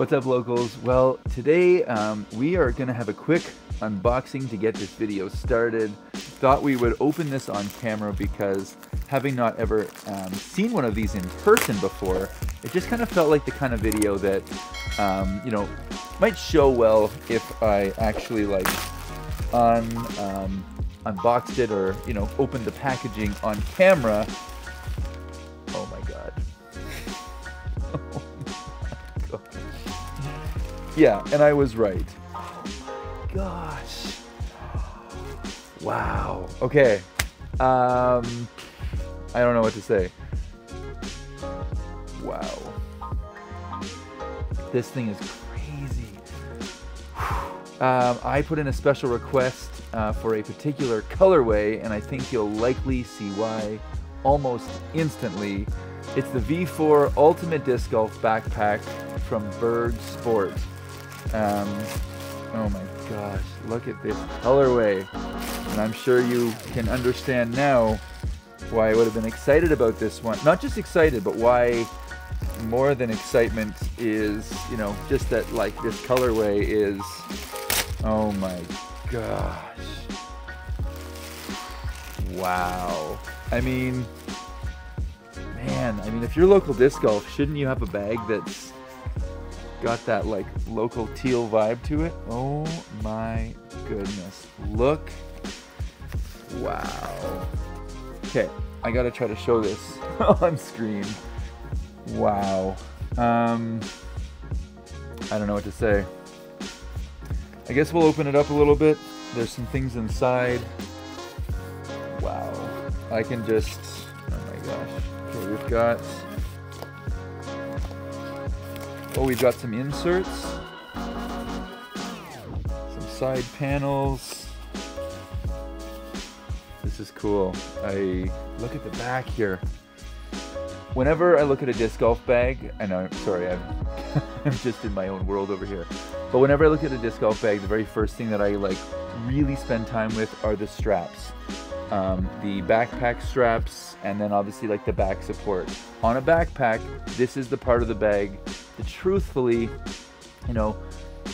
What's up, locals? Well, today we are gonna have a quick unboxing to get this video started. Thought we would open this on camera because having not ever seen one of these in person before, it just kind of felt like the kind of video that you know, might show well if I actually like unboxed it, or you know, opened the packaging on camera. Oh my god. Oh my god. Yeah, and I was right. Oh my gosh. Wow. Okay. I don't know what to say. Wow. This thing is crazy. I put in a special request for a particular colorway, and I think you'll likely see why almost instantly. It's the V4 Ultimate Disc Golf Backpack from BergSport. Oh my gosh, look at this colorway. And I'm sure you can understand now why I would have been excited about this one. Not just excited, but why more than excitement is, you know, just that like this colorway is, oh my gosh. Wow. I mean, man, if you're local disc golf, shouldn't you have a bag that's got that like local teal vibe to it? Oh my goodness. Look. Wow. Okay, I gotta try to show this on screen. Wow. I don't know what to say. I guess we'll open it up a little bit. There's some things inside. Wow. I can just, oh my gosh. Okay, we've got some inserts, some side panels. This is cool. I look at the back here. Whenever I look at a disc golf bag, I know, sorry, I'm just in my own world over here. But whenever I look at a disc golf bag, the very first thing that I like really spend time with are the straps. The backpack straps, and then obviously like the back support. On a backpack, this is the part of the bag that truthfully, you know,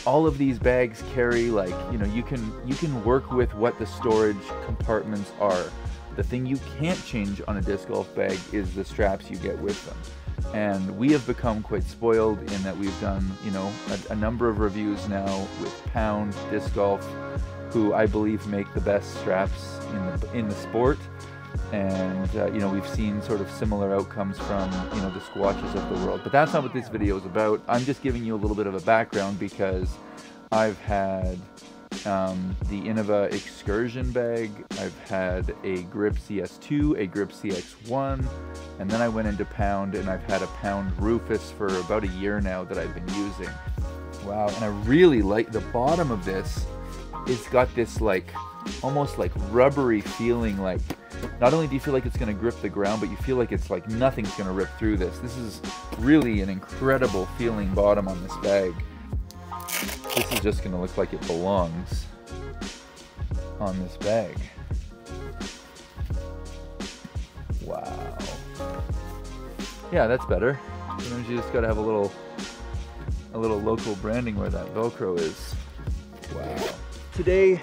all of these bags carry, like, you know, you can work with what the storage compartments are. The thing you can't change on a disc golf bag is the straps you get with them. And we have become quite spoiled in that we've done, you know, a number of reviews now with Pound Disc Golf, who I believe make the best straps in the sport. And you know, we've seen sort of similar outcomes from, you know, the Squatches of the world. But that's not what this video is about. I'm just giving you a little bit of a background because I've had the Innova Excursion bag, I've had a Grip CS2, a Grip CX1, and then I went into Pound, and I've had a Pound Rufus for about a year now that I've been using. Wow, and I really like the bottom of this. It's got this like almost like rubbery feeling. Like, not only do you feel like it's going to grip the ground, but you feel like it's like nothing's going to rip through this. This is really an incredible feeling bottom on this bag. This is just going to look like it belongs on this bag. Wow. Yeah, that's better. Sometimes you just got to have a little local branding where that Velcro is. Wow. Today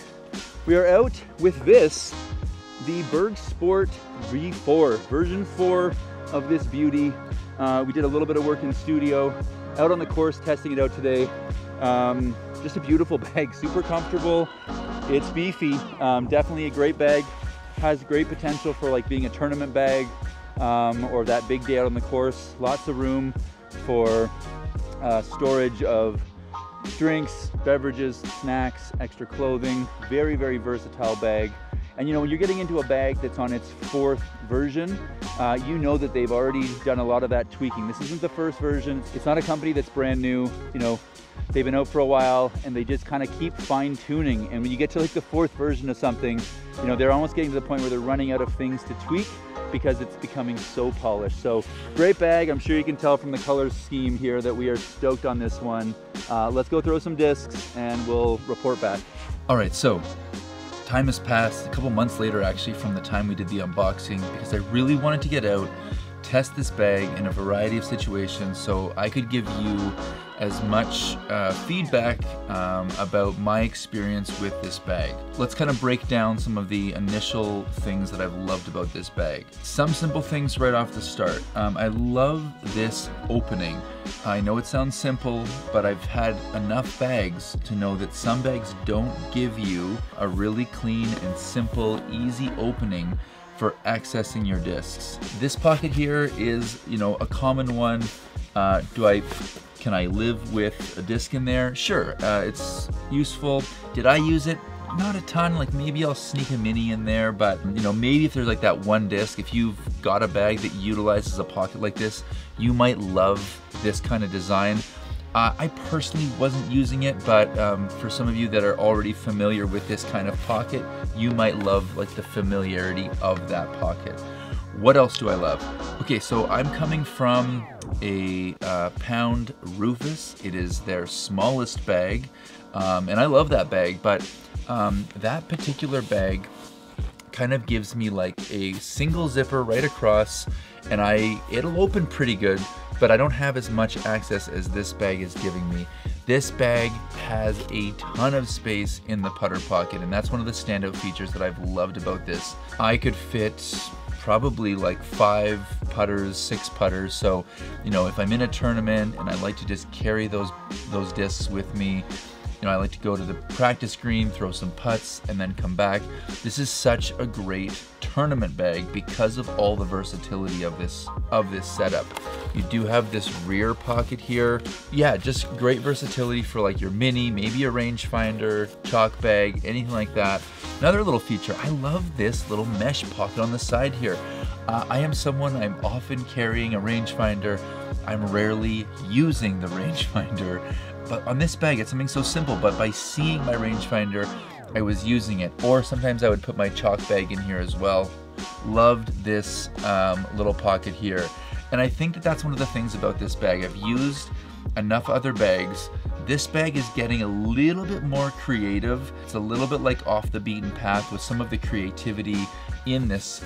we are out with this, the BergSport V4, version 4 of this beauty. We did a little bit of work in the studio, out on the course testing it out today. Just a beautiful bag, super comfortable. It's beefy, definitely a great bag. Has great potential for like being a tournament bag, or that big day out on the course. Lots of room for storage of drinks, beverages, snacks, extra clothing. Very, very versatile bag. And you know, when you're getting into a bag that's on its 4th version, you know that they've already done a lot of that tweaking. This isn't the first version. It's not a company that's brand new. You know, they've been out for a while, and they just kind of keep fine tuning. And when you get to like the 4th version of something, you know, they're almost getting to the point where they're running out of things to tweak because it's becoming so polished. So great bag. I'm sure you can tell from the color scheme here that we are stoked on this one. Let's go throw some discs and we'll report back. All right, so time has passed, a couple months later actually, from the time we did the unboxing, because I really wanted to get out test this bag in a variety of situations so I could give you as much feedback about my experience with this bag. Let's kind of break down some of the initial things that I've loved about this bag. Some simple things right off the start. I love this opening. I know it sounds simple, but I've had enough bags to know that some bags don't give you a really clean and simple, easy opening for accessing your discs. This pocket here is, you know, a common one. Can I live with a disc in there? Sure, it's useful. Did I use it? Not a ton. Like maybe I'll sneak a mini in there, but you know, maybe if there's like that one disc, if you've got a bag that utilizes a pocket like this, you might love this kind of design. I personally wasn't using it, but for some of you that are already familiar with this kind of pocket, you might love like the familiarity of that pocket. What else do I love? Okay, so I'm coming from a Pound Rufus. It is their smallest bag, and I love that bag, but that particular bag kind of gives me like a single zipper right across, and it'll open pretty good, but I don't have as much access as this bag is giving me. This bag has a ton of space in the putter pocket, and that's one of the standout features that I've loved about this. I could fit probably like 5 putters, 6 putters. So, you know, if I'm in a tournament and I like to just carry those discs with me, you know, I like to go to the practice green, throw some putts, and then come back. This is such a great tournament bag because of all the versatility of this setup. You do have this rear pocket here. Yeah, just great versatility for like your mini, maybe a rangefinder, chalk bag, anything like that. Another little feature, I love this little mesh pocket on the side here. I'm often carrying a rangefinder. I'm rarely using the rangefinder. But on this bag, it's something so simple, but by seeing my rangefinder, I was using it. Or sometimes I would put my chalk bag in here as well. Loved this little pocket here. And I think that that's one of the things about this bag. I've used enough other bags. This bag is getting a little bit more creative. It's a little bit like off the beaten path with some of the creativity in this.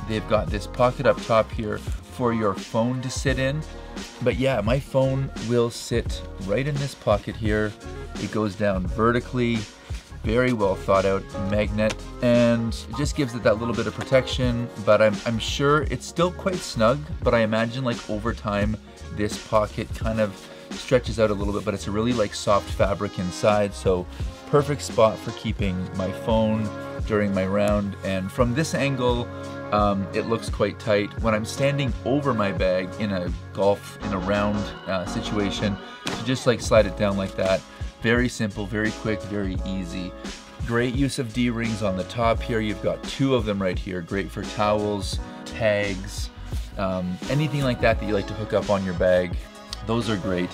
They've got this pocket up top here for your phone to sit in. But yeah, my phone will sit right in this pocket here. It goes down vertically, very well thought out magnet, and it just gives it that little bit of protection. But I'm sure it's still quite snug, but I imagine like over time, this pocket kind of stretches out a little bit, but it's a really like soft fabric inside. So perfect spot for keeping my phone during my round. And from this angle, it looks quite tight. When I'm standing over my bag in a round situation, you just like slide it down like that. Very simple, very quick, very easy. Great use of D-rings on the top here. You've got 2 of them right here. Great for towels, tags, anything like that you like to hook up on your bag. Those are great.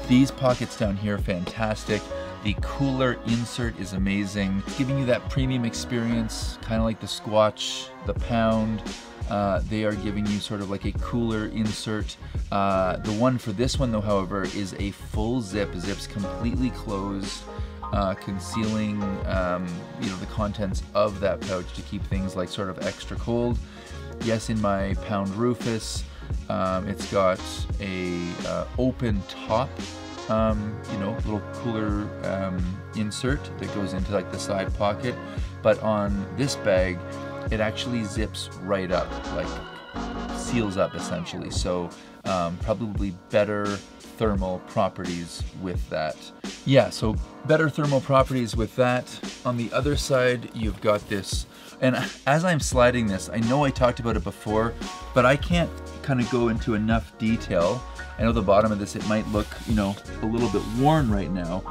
These pockets down here, fantastic. The cooler insert is amazing. It's giving you that premium experience, kind of like the Squatch, the Pound. They are giving you sort of like a cooler insert. The one for this one though, however, is a full zip. Zip's completely closed, concealing you know, the contents of that pouch to keep things like sort of extra cold. Yes, in my Pound Rufus, it's got a open top, you know, little cooler insert that goes into like the side pocket. But on this bag, it actually zips right up, like seals up essentially. So probably better thermal properties with that. Yeah, so better thermal properties with that. On the other side, you've got this, and as I'm sliding this, I know I talked about it before, but I can't kind of go into enough detail. I know the bottom of this, it might look, you know, a little bit worn right now,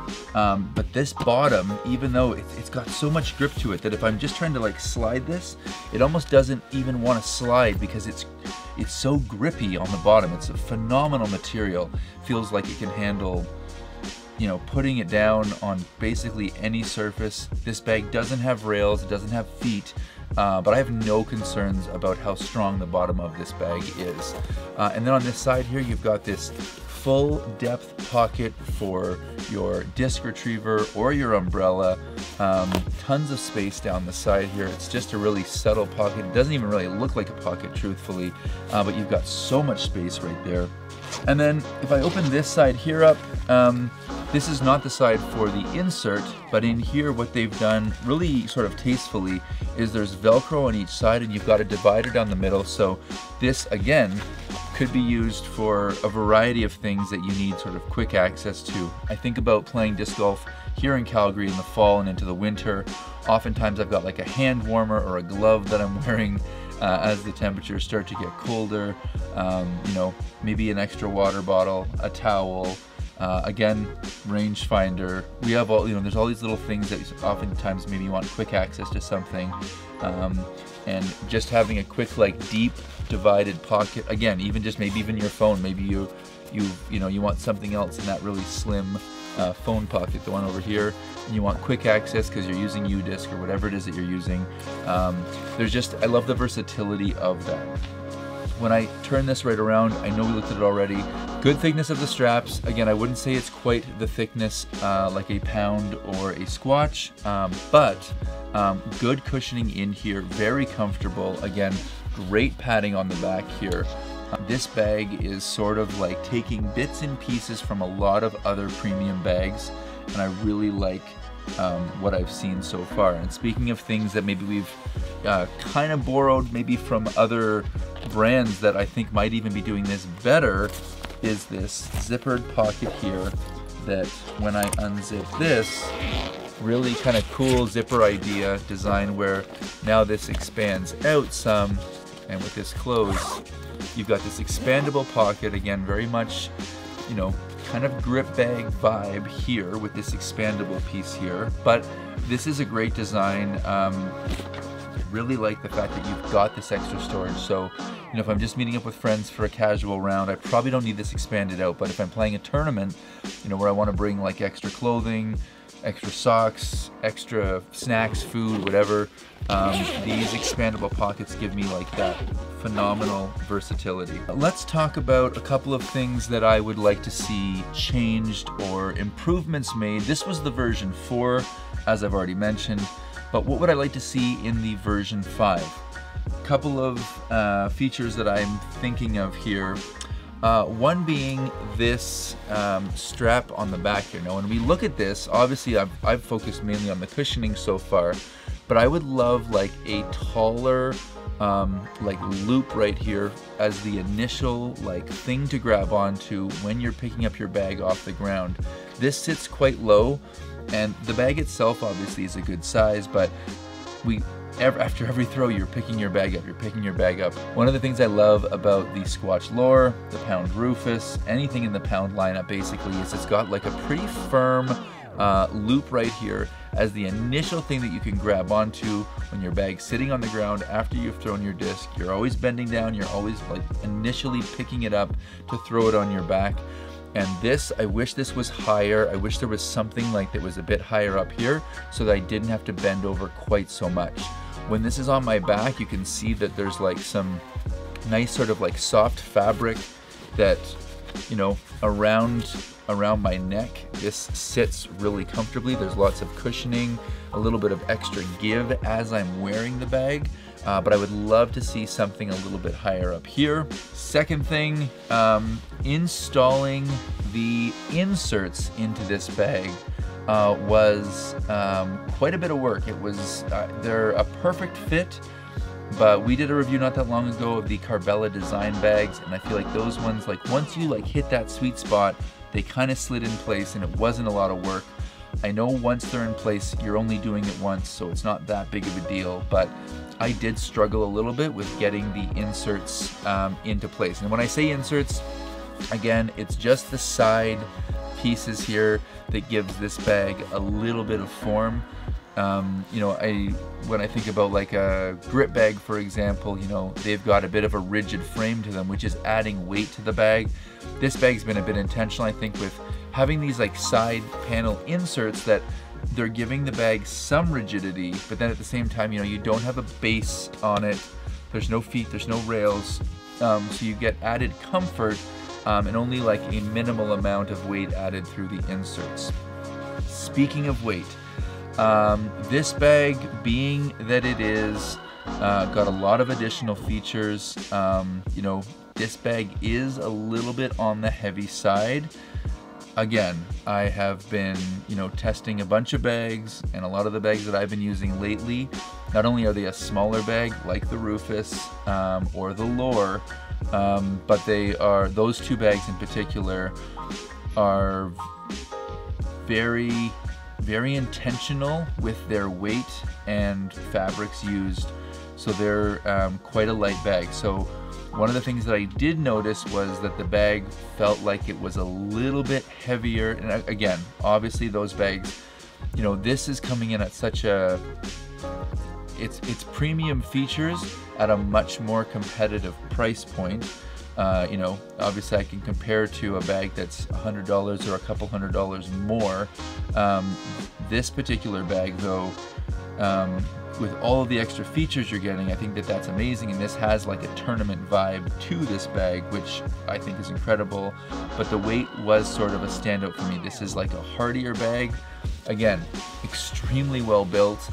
but this bottom, even though it's got so much grip to it that if I'm just trying to like slide this, it almost doesn't even want to slide because it's so grippy on the bottom. It's a phenomenal material. Feels like it can handle, you know, putting it down on basically any surface. This bag doesn't have rails, it doesn't have feet, but I have no concerns about how strong the bottom of this bag is. And then on this side here, you've got this full depth pocket for your disc retriever or your umbrella. Tons of space down the side here. It's just a really subtle pocket. It doesn't even really look like a pocket, truthfully, but you've got so much space right there. And then if I open this side here up, this is not the side for the insert, but in here what they've done really sort of tastefully is there's Velcro on each side and you've got a divider down the middle. So this again could be used for a variety of things that you need sort of quick access to. I think about playing disc golf here in Calgary in the fall and into the winter. Oftentimes I've got like a hand warmer or a glove that I'm wearing as the temperatures start to get colder. You know, maybe an extra water bottle, a towel, again, Rangefinder. We have all, you know, there's all these little things that oftentimes maybe you want quick access to something. And just having a quick, like, deep divided pocket, again, even just maybe even your phone, maybe you want something else in that really slim phone pocket, the one over here, and you want quick access because you're using U-disc or whatever it is that you're using. I love the versatility of that. When I turn this right around, I know we looked at it already. Good thickness of the straps. Again, I wouldn't say it's quite the thickness like a Pound or a Squatch, but good cushioning in here, very comfortable. Again, great padding on the back here. This bag is sort of like taking bits and pieces from a lot of other premium bags, and I really like what I've seen so far. And speaking of things that maybe we've kind of borrowed maybe from other brands that I think might even be doing this better, is this zippered pocket here that when I unzip this, really kind of cool zipper idea design where now this expands out some, and with this close you've got this expandable pocket, again very much, you know, kind of grip bag vibe here with this expandable piece here. But this is a great design. Really like the fact that you've got this extra storage. So, you know, if I'm just meeting up with friends for a casual round, I probably don't need this expanded out. But if I'm playing a tournament, you know, where I want to bring like extra clothing, extra socks, extra snacks, food, whatever, these expandable pockets give me like that phenomenal versatility. Let's talk about a couple of things that I would like to see changed or improvements made. This was the version 4, as I've already mentioned, but what would I like to see in the version 5? A couple of features that I'm thinking of here. One being this strap on the back here. Now when we look at this, obviously I've focused mainly on the cushioning so far, but I would love like a taller like loop right here as the initial like thing to grab onto when you're picking up your bag off the ground. This sits quite low, and the bag itself obviously is a good size, but after every throw, you're picking your bag up, One of the things I love about the Squatch Lore, the Pound Rufus, anything in the Pound lineup basically, is it's got like a pretty firm loop right here as the initial thing that you can grab onto when your bag's sitting on the ground after you've thrown your disc. You're always bending down, you're always like initially picking it up to throw it on your back. And this, I wish this was higher. I wish there was something like that was a bit higher up here so that I didn't have to bend over quite so much. When this is on my back, you can see that there's like some nice sort of like soft fabric that, you know, around my neck. This sits really comfortably. There's lots of cushioning, a little bit of extra give as I'm wearing the bag. But I would love to see something a little bit higher up here. Second thing, installing the inserts into this bag was quite a bit of work. It was, they're a perfect fit, but we did a review not that long ago of the Carbella design bags, and I feel like those ones, like once you like hit that sweet spot, they kind of slid in place and it wasn't a lot of work. I know once they're in place, you're only doing it once, so it's not that big of a deal, but I did struggle a little bit with getting the inserts into place. And when I say inserts, again, it's just the side pieces here that gives this bag a little bit of form. You know, when I think about like a grip bag, for example, you know, they've got a bit of a rigid frame to them, which is adding weight to the bag. This bag's been a bit intentional, I think, with having these like side panel inserts that they're giving the bag some rigidity, but then at the same time, you know, you don't have a base on it. There's no feet, there's no rails, so you get added comfort and only like a minimal amount of weight added through the inserts. Speaking of weight, this bag, being that it is got a lot of additional features, you know, this bag is a little bit on the heavy side. Again, I have been, you know, testing a bunch of bags, and a lot of the bags that I've been using lately, not only are they a smaller bag like the Rufus or the Lure, but they are, those two bags in particular are very, very intentional with their weight and fabrics used. So they're quite a light bag. So one of the things that I did notice was that the bag felt like it was a little bit heavier. And again, obviously those bags, you know, this is coming in at such a, it's premium features at a much more competitive price point. You know, obviously I can compare to a bag that's $100 or a couple $100 more. This particular bag though, with all of the extra features you're getting, I think that that's amazing, and this has like a tournament vibe to this bag, which I think is incredible. But the weight was sort of a standout for me. This is like a hardier bag. Again, extremely well built,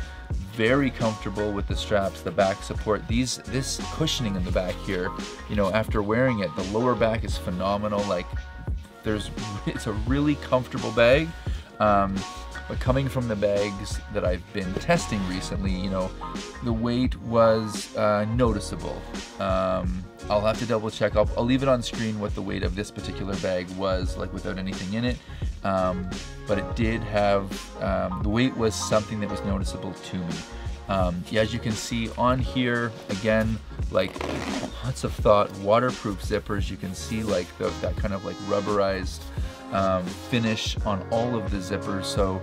very comfortable with the straps, the back support. This cushioning in the back here, you know, after wearing it, the lower back is phenomenal. Like, it's a really comfortable bag. But coming from the bags that I've been testing recently, you know, the weight was noticeable. I'll have to double check. I'll leave it on screen what the weight of this particular bag was, like without anything in it. But it did have, the weight was something that was noticeable to me. Yeah, as you can see on here, again, like lots of thought, waterproof zippers. You can see like that kind of like rubberized finish on all of the zippers. So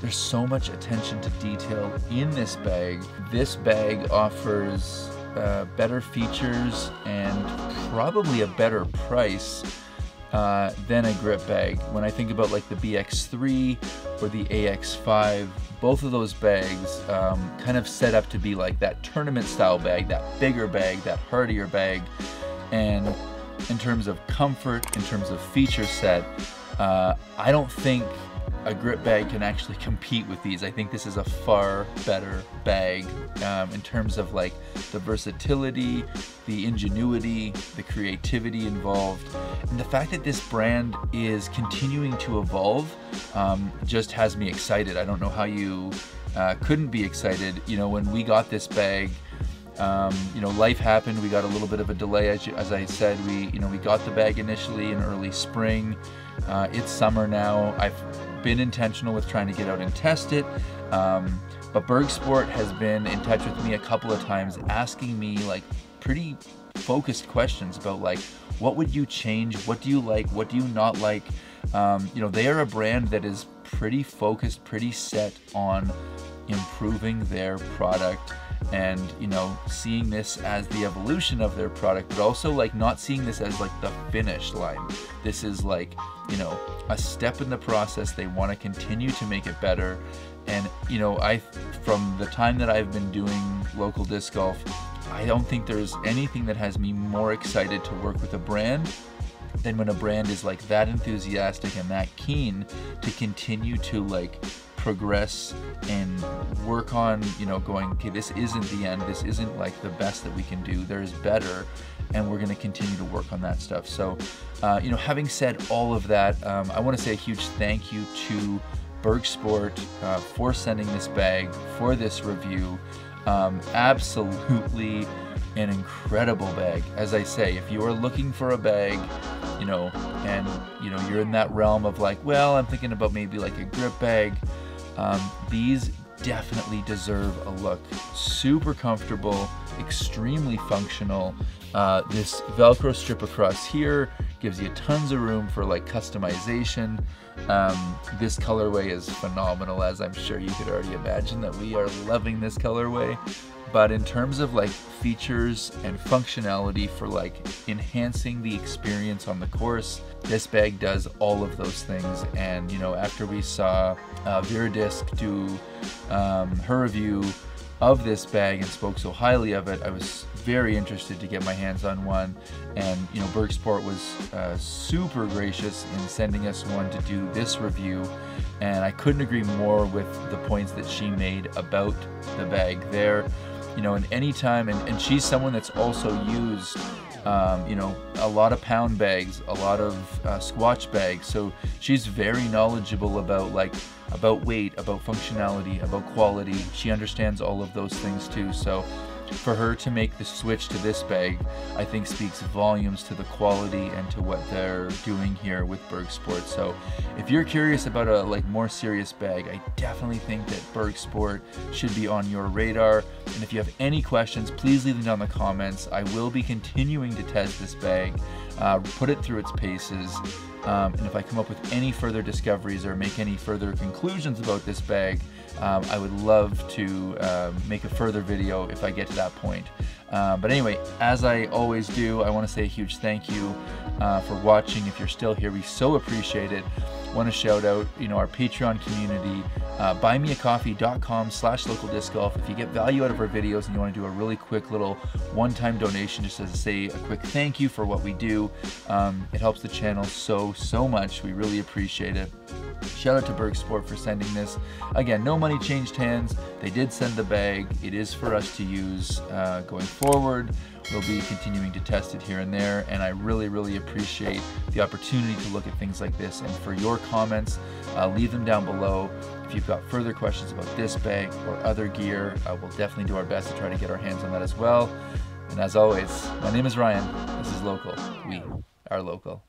there's so much attention to detail in this bag. This bag offers better features and probably a better price than a grip bag. When I think about like the BX3 or the AX5, both of those bags kind of set up to be like that tournament style bag, that bigger bag, that hardier bag. And in terms of comfort, in terms of feature set, I don't think a grip bag can actually compete with these. I think this is a far better bag in terms of like the versatility, the ingenuity, the creativity involved, and the fact that this brand is continuing to evolve just has me excited. I don't know how you couldn't be excited. You know, when we got this bag, you know, life happened. We got a little bit of a delay, as I said. We got the bag initially in early spring. It's summer now. I've been intentional with trying to get out and test it, but BergSport has been in touch with me a couple of times, asking me like pretty focused questions about like, what would you change? What do you like? What do you not like? You know, they are a brand that is pretty focused, pretty set on improving their product, and you know, seeing this as the evolution of their product, but also like not seeing this as like the finish line. This is like, you know, a step in the process. They want to continue to make it better. And you know, from the time that I've been doing local disc golf, I don't think there's anything that has me more excited to work with a brand than when a brand is like that enthusiastic and that keen to continue to like progress and work on, you know, going, okay, this isn't the end, this isn't like the best that we can do, there's better, and we're going to continue to work on that stuff. So you know, having said all of that, I want to say a huge thank you to BergSport for sending this bag, for this review. Absolutely an incredible bag. As I say, if you are looking for a bag, you know, and you know, you're in that realm of like, well, I'm thinking about maybe like a grip bag, these definitely deserve a look. Super comfortable, extremely functional. This Velcro strip across here gives you tons of room for like customization. This colorway is phenomenal, as I'm sure you could already imagine that we are loving this colorway. But in terms of like features and functionality for like enhancing the experience on the course, this bag does all of those things. And you know, after we saw Vera Disc do her review of this bag and spoke so highly of it, I was very interested to get my hands on one, and you know, BergSport was super gracious in sending us one to do this review, and I couldn't agree more with the points that she made about the bag there. You know, and anytime, and she's someone that's also used you know, a lot of pound bags, a lot of squatch bags, so she's very knowledgeable about weight, about functionality, about quality. She understands all of those things too, so for her to make the switch to this bag, I think speaks volumes to the quality and to what they're doing here with BergSport. So if you're curious about a more serious bag, I definitely think that BergSport should be on your radar. And if you have any questions, please leave them down in the comments. I will be continuing to test this bag, put it through its paces, and if I come up with any further discoveries or make any further conclusions about this bag, I would love to make a further video if I get to that point. But anyway, as I always do, I want to say a huge thank you for watching. If you're still here, we so appreciate it. I want to shout out, you know, our Patreon community, buymeacoffee.com/localdiscgolf. If you get value out of our videos and you want to do a really quick little one-time donation just to say a quick thank you for what we do, it helps the channel so much. We really appreciate it. Shout out to BergSport for sending this. Again, no money changed hands. They did send the bag. It is for us to use going forward. We'll be continuing to test it here and there, and I really appreciate the opportunity to look at things like this. And for your comments, leave them down below. If you've got further questions about this bag or other gear, we'll definitely do our best to try to get our hands on that as well. And as always, my name is Ryan. This is Local. We are local.